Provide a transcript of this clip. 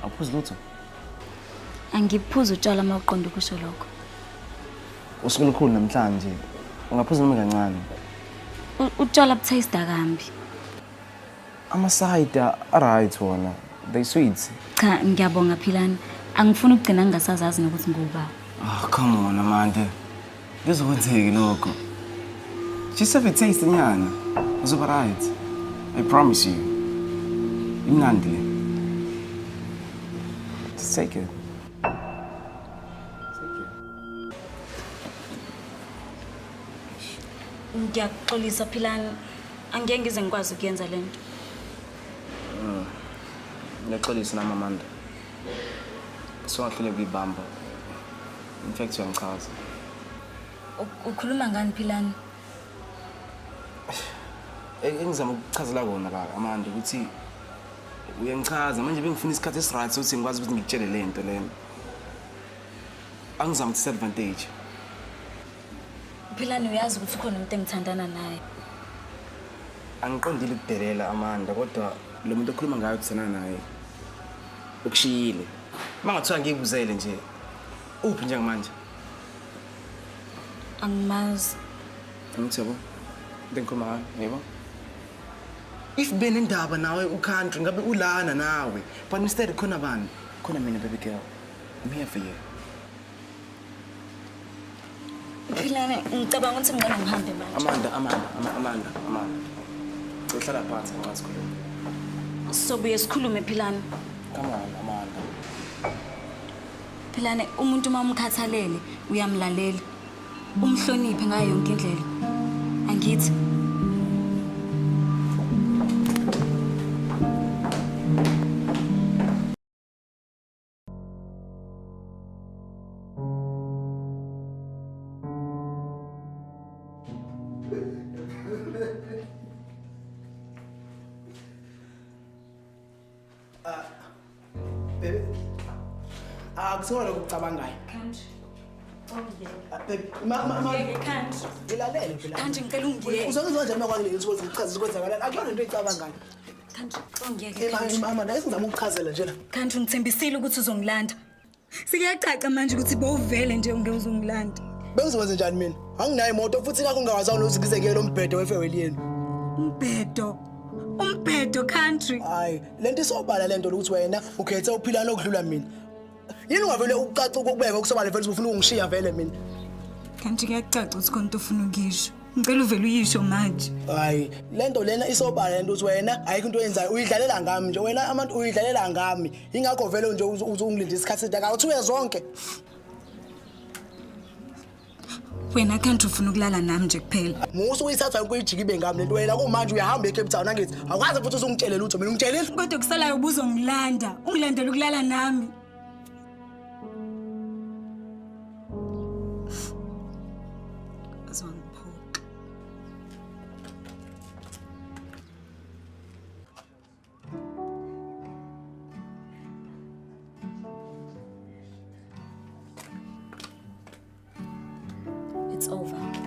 Awuphuzi lutho? Angiphuza utshwala uma uqonda ukusho lokho. Usuku olukhulu namhlanje. Ungaphuza noma kancane. Utshwala butaste kambi. Ama-cider right wona. They sweet. Cha, ngiyabonga Philani. Angifuni ukugcina ngingasazazi nokuthi ngubaba. Oh, come on, Amanda. Kuzokwenzeki lokho. Just have a taste nyana. Uzoba right. I promise you. Imnandi. Just take it. Ngiyaxolisa Philani. Angeke ngize ngikwazi ukuyenza lento. Ngiyaxolisa nami Amanda. Songahlule kuyibamba. In fact, uyangichaza. Ukhuluma ngani Philani? Engizama ukuchazela kona la Amanda ukuthi uyangichaza manje bengifuna isikhathi esiright sokuthi ngikwazi ukuthi ngikutshele lento lena. Angizama disadvantage. Philani uyazi ukuthi ukhona umuntu engithandana naye. Angiqondile ukudelela Amanda kodwa lo muntu okhuluma ngayo ukuthana naye ukushiyile. Mangathiwa ngikuzele nje uphi njengamanje? Angimazi. Angithi yabo. Ngikhuluma ngayo, yebo. If benendaba nawe uCountry ngabe ulana nawe. But instead khona bani? Khona mina baby girl. I'm here for you. Philani ngicabanga ukuthi ngingana ngihambe manje. Amanda. Uhlala phansi ngasikhuluma. Sobuye sikhulume Philani. Come on, Amanda. Philani umuntu uma umkhathalele uyamlalela. Umhloniphe ngayo yonke indlela. Angithi baby. Akusikho ukucabangayo. Country. Baby, mama. Country. Ngilalele phela. Country ngicela ungiyeke. Uzokwenza kanjani makwakule ukuthi uchaze ukwenzakalani? Akuyona into ecabangayo. Country ungiyeke. Mama, naye sizama ukuchazela njena. Country ngithembisile ukuthi uzongilanda. Sikuyacaca manje ukuthi bowuvele nje ungeke ungilanda. Bengizokwenza njani mina? Anginayo imoto futhi ngakho ngingawazana ukuthi ngizeke lo mbhedo wefeweli yenu. Umbhedo Country. Hayi, lento isobala lento ukuthi wena ukhethe uphila nokudlula mina. Yini ungavele ucaca ukubeka ukusobala vele ufuna ungishiya vele mina. Country kuyacaca ukuthi konke ufuna ukisho. Ngicela uvele uyisho manje. Hayi, lento lena isobala lento ukuthi wena ayikho into oyenzayo uyidlalela ngami nje. Wena abantu uyidlalela ngami. Ingakho vele nje uzungilinde isikhathi sedaka. Awuthuye zonke. Wena Country ufuna ukulala nami nje kuphela. Musu uyithatha ukuyijika ibe ngami lento wena kumanje uyahamba eCape Town angithi awukwazi futhi usungitshele lutho mina ungitshelile Kodwa kusalayo ubuzongilanda. Ungilandela ukulala nami. Azwangiphoqa. It's over.